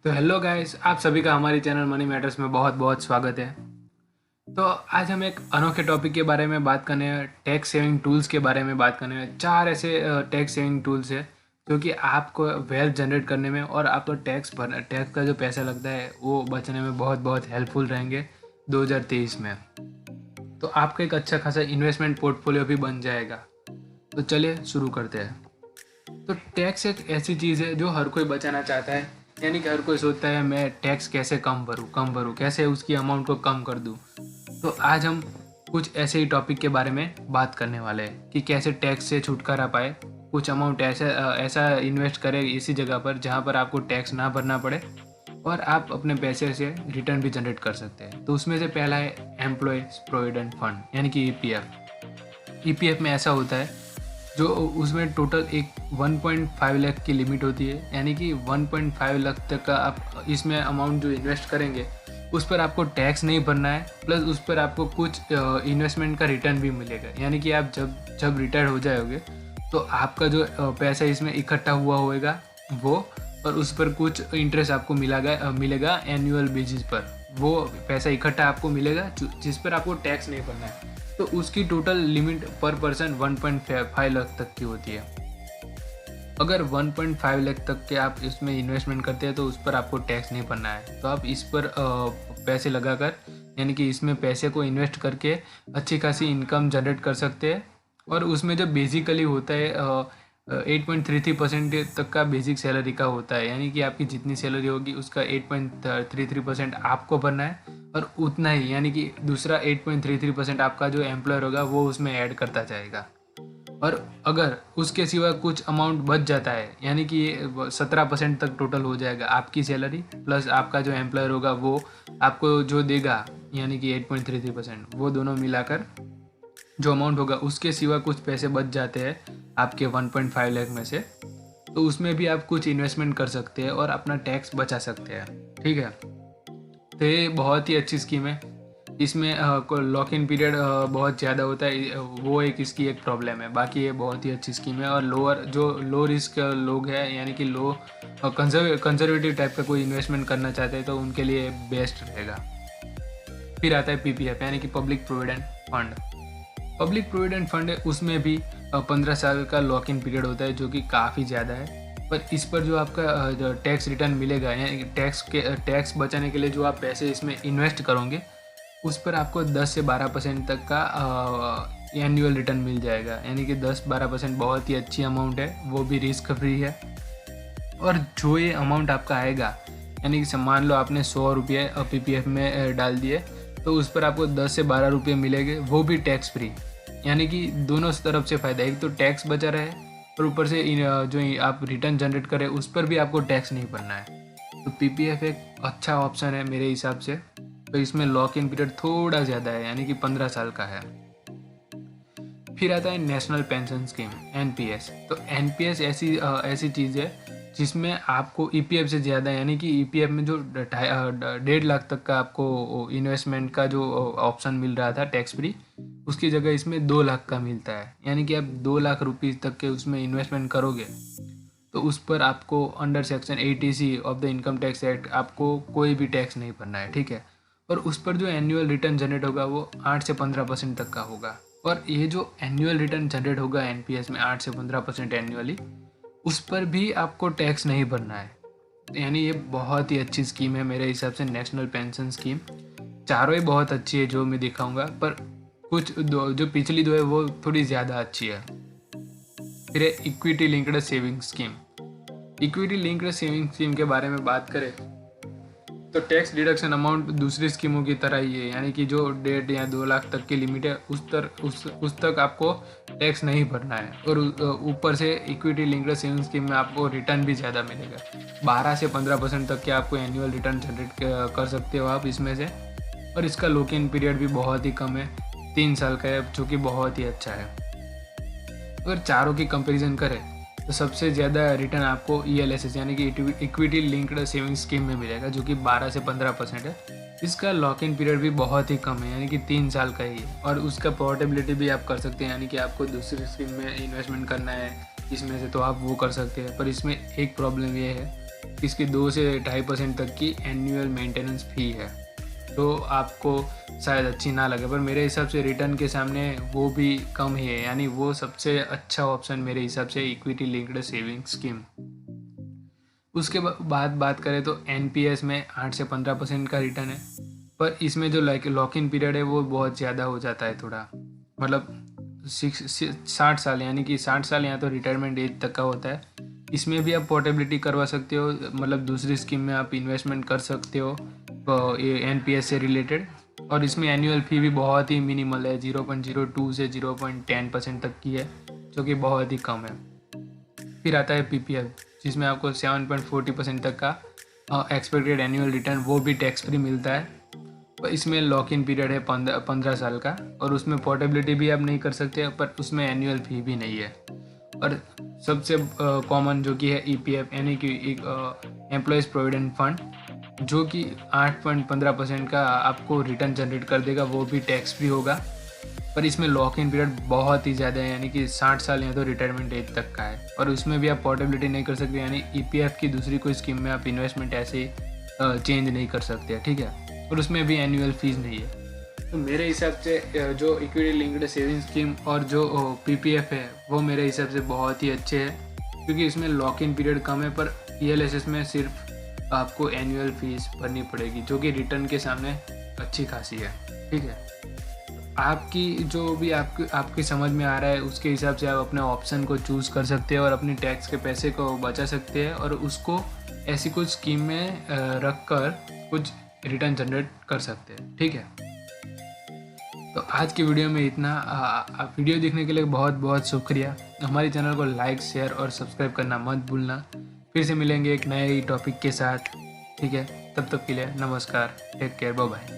तो hello guys, आप सभी का हमारे चैनल मनी मैटर्स में बहुत बहुत स्वागत है। तो आज हम एक अनोखे टॉपिक के बारे में बात करने हैं, टैक्स सेविंग टूल्स के बारे में बात करने हैं। चार ऐसे टैक्स सेविंग टूल्स है जो कि आपको वेल्थ जनरेट करने में और आपको टैक्स का जो पैसा लगता है वो बचने में बहुत बहुत हेल्पफुल रहेंगे 2023 में। तो आपका एक अच्छा खासा इन्वेस्टमेंट पोर्टफोलियो भी बन जाएगा। तो चलिए शुरू करते हैं। तो टैक्स एक ऐसी चीज़ है जो हर कोई बचाना चाहता है, यानी कि हर कोई सोचता है मैं टैक्स कैसे कम भरूँ, कैसे उसकी अमाउंट को कम कर दूँ। तो आज हम कुछ ऐसे ही टॉपिक के बारे में बात करने वाले हैं कि कैसे टैक्स से छुटकारा पाए, कुछ अमाउंट ऐसा इन्वेस्ट करें इसी जगह पर जहाँ पर आपको टैक्स ना भरना पड़े और आप अपने पैसे से रिटर्न भी जनरेट कर सकते हैं। तो उसमें से पहला है एम्प्लॉयज़ प्रोविडेंट फंड, यानी कि ईपीएफ। ईपीएफ में ऐसा होता है जो उसमें टोटल एक 1.5 लाख की लिमिट होती है, यानी कि 1.5 लाख तक का आप इसमें अमाउंट जो इन्वेस्ट करेंगे उस पर आपको टैक्स नहीं भरना है, प्लस उस पर आपको कुछ इन्वेस्टमेंट का रिटर्न भी मिलेगा। यानी कि आप जब रिटायर हो जाओगे तो आपका जो पैसा इसमें इकट्ठा हुआ होगा वो, और उस पर कुछ इंटरेस्ट आपको मिलेगा एनुअल बेसिस पर। वो पैसा इकट्ठा आपको मिलेगा जिस पर आपको टैक्स नहीं भरना है। तो उसकी टोटल लिमिट पर पर्सन 1.5 लाख तक की होती है। अगर 1.5 लाख तक के आप इसमें इन्वेस्टमेंट करते हैं तो उस पर आपको टैक्स नहीं भरना है। तो आप इस पर पैसे लगाकर, यानी कि इसमें पैसे को इन्वेस्ट करके अच्छी खासी इनकम जनरेट कर सकते हैं। और उसमें जो बेसिकली होता है 8.33% तक का बेसिक सैलरी का होता है, यानी कि आपकी जितनी सैलरी होगी उसका 8.33% आपको भरना है, और उतना ही यानी कि दूसरा 8.33% आपका जो एम्प्लॉयर होगा वो उसमें ऐड करता जाएगा। और अगर उसके सिवा कुछ अमाउंट बच जाता है, यानी कि ये 17% तक टोटल हो जाएगा आपकी सैलरी प्लस आपका जो एम्प्लॉयर होगा वो आपको जो देगा, यानी कि 8.33%, वो दोनों मिलाकर जो अमाउंट होगा उसके सिवा कुछ पैसे बच जाते हैं आपके 1.5 लाख में से। तो उसमें भी आप कुछ इन्वेस्टमेंट कर सकते हैं और अपना टैक्स बचा सकते हैं। ठीक है, तो ये बहुत ही अच्छी स्कीम है। इसमें लॉक इन पीरियड बहुत ज़्यादा होता है, वो एक इसकी एक प्रॉब्लम है। बाकी ये बहुत ही अच्छी स्कीम है, और लो रिस्क लोग हैं, यानी कि लो कंजर्वेटिव टाइप का कोई इन्वेस्टमेंट करना चाहते हैं तो उनके लिए बेस्ट रहेगा। फिर आता है पीपीएफ, यानी कि public provident fund. Public provident fund है, उसमें भी 15 साल का लॉक इन पीरियड होता है जो कि काफ़ी ज़्यादा है। पर इस पर जो आपका टैक्स रिटर्न मिलेगा, यानी टैक्स बचाने के लिए जो आप पैसे इसमें इन्वेस्ट करोगे उस पर आपको 10 से 12% तक का एनुअल रिटर्न मिल जाएगा। यानी कि 10-12% बहुत ही अच्छी अमाउंट है, वो भी रिस्क फ्री है। और जो ये अमाउंट आपका आएगा, यानी कि मान लो आपने 100 रुपये पीपीएफ में डाल दिए, तो उस पर आपको 10 से 12 रुपये मिलेंगे, वो भी टैक्स फ्री। यानी कि दोनों तरफ से फ़ायदा, एक तो टैक्स बचा रहे और ऊपर से जो आप रिटर्न जनरेट करें उस पर भी आपको टैक्स नहीं भरना है। तो पीपीएफ एक अच्छा ऑप्शन है मेरे हिसाब से। तो इसमें लॉक इन पीरियड थोड़ा ज़्यादा है, यानी कि 15 साल का है। फिर आता है नेशनल पेंशन स्कीम, एनपीएस। तो एनपीएस ऐसी चीज़ है जिसमें आपको ईपीएफ से ज़्यादा, यानी कि ईपीएफ में जो 1.5 लाख तक का आपको इन्वेस्टमेंट का जो ऑप्शन मिल रहा था टैक्स फ्री, उसकी जगह इसमें 2 लाख का मिलता है। यानी कि आप 2 लाख रुपीज़ तक के उसमें इन्वेस्टमेंट करोगे तो उस पर आपको under section 80C of the income tax act आपको कोई भी टैक्स नहीं भरना है। ठीक है, और उस पर जो एनुअल रिटर्न जनरेट होगा वो 8 से 15% तक का होगा। और ये जो एनुअल रिटर्न जनरेट होगा एनपीएस में 8 से 15% एनुअली, उस पर भी आपको टैक्स नहीं भरना है। यानी ये बहुत ही अच्छी स्कीम है मेरे हिसाब से, नेशनल पेंशन स्कीम। चारों ही बहुत अच्छी है जो मैं दिखाऊंगा, पर कुछ जो पिछली दो है वो थोड़ी ज़्यादा अच्छी है। फिर है equity linked saving scheme. Equity linked saving scheme के बारे में बात करें तो टैक्स डिडक्शन अमाउंट दूसरी स्कीमों की तरह ही है, यानी कि जो 1.5 या 2 लाख तक की लिमिट है उस तक आपको टैक्स नहीं भरना है। और ऊपर से इक्विटी लिंक्ड सेविंग स्कीम में आपको रिटर्न भी ज़्यादा मिलेगा, 12 से 15% तक के आपको एनुअल रिटर्न जनरेट कर सकते हो आप इसमें से। और इसका लॉक इन पीरियड भी बहुत ही कम है, 3 साल का है, जो कि बहुत ही अच्छा है। अगर चारों की कंपेरिजन करें तो सबसे ज़्यादा रिटर्न आपको ईएलएसएस, यानी कि इक्विटी लिंक्ड सेविंग स्कीम में मिलेगा, जो कि 12 से 15% है। इसका लॉक इन पीरियड भी बहुत ही कम है, यानी कि 3 साल का ही है। और उसका पोर्टेबिलिटी भी आप कर सकते हैं, यानी कि आपको दूसरी स्कीम में इन्वेस्टमेंट करना है इसमें से तो आप वो कर सकते हैं। पर इसमें एक प्रॉब्लम ये है इसकी 2 से 2.5% तक की एनुअल मेंटेनेंस फ़ी है। तो आपको शायद अच्छी ना लगे, पर मेरे हिसाब से रिटर्न के सामने वो भी कम ही है, यानी वो सबसे अच्छा ऑप्शन मेरे हिसाब से इक्विटी लिंक्ड सेविंग स्कीम। उसके बाद बात करें तो एनपीएस में 8 से 15% का रिटर्न है, पर इसमें जो लॉक इन पीरियड है वो बहुत ज़्यादा हो जाता है थोड़ा, मतलब 60 साल, यानी कि 60 साल यहाँ तो रिटायरमेंट एज तक का होता है। इसमें भी आप पोर्टेबिलिटी करवा सकते हो, मतलब दूसरी स्कीम में आप इन्वेस्टमेंट कर सकते हो एनपीएस से रिलेटेड, और इसमें एनुअल फ़ी भी बहुत ही मिनिमल है, 0.02 से 0.10% तक की है, जो कि बहुत ही कम है। फिर आता है पीपीएफ, जिसमें आपको 7.40% तक का एक्सपेक्टेड एनुअल रिटर्न, वो भी टैक्स फ्री मिलता है। पर इसमें लॉक इन पीरियड है 15 साल का, और उसमें पोर्टेबिलिटी भी आप नहीं कर सकते, पर उसमें एनुअल फ़ी भी नहीं है। और सबसे कॉमन जो कि है ईपीएफ, यानी कि एक एम्प्लॉयज़ प्रोविडेंट फंड, जो कि 8.15% का आपको रिटर्न जनरेट कर देगा, वो भी टैक्स फ्री होगा। पर इसमें लॉक इन पीरियड बहुत ही ज़्यादा है, यानी कि 60 साल या तो रिटायरमेंट एज तक का है, और उसमें भी आप पोर्टेबिलिटी नहीं कर सकते, यानी ईपीएफ की दूसरी कोई स्कीम में आप इन्वेस्टमेंट ऐसे ही चेंज नहीं कर सकते, ठीक है। और उसमें भी एनुअल फीस नहीं है। तो मेरे हिसाब से जो इक्विटी लिंक्ड सेविंग स्कीम और जो पीपीएफ है, वो मेरे हिसाब से बहुत ही अच्छे हैं, क्योंकि इसमें लॉक इन पीरियड कम है, पर ईएलएसएस में सिर्फ आपको एनुअल फीस भरनी पड़ेगी, जो कि रिटर्न के सामने अच्छी खासी है, ठीक है। आपकी जो भी आपकी समझ में आ रहा है, उसके हिसाब से आप अपने ऑप्शन को चूज़ कर सकते हैं और अपनी टैक्स के पैसे को बचा सकते हैं, और उसको ऐसी कुछ स्कीम में रख कर कुछ रिटर्न जनरेट कर सकते हैं, ठीक है। तो आज की वीडियो में इतना। आप वीडियो देखने के लिए बहुत बहुत शुक्रिया। हमारे चैनल को लाइक, शेयर और सब्सक्राइब करना मत भूलना। फिर से मिलेंगे एक नए टॉपिक के साथ, ठीक है। तब तक के लिए नमस्कार, टेक केयर, बाय बाय।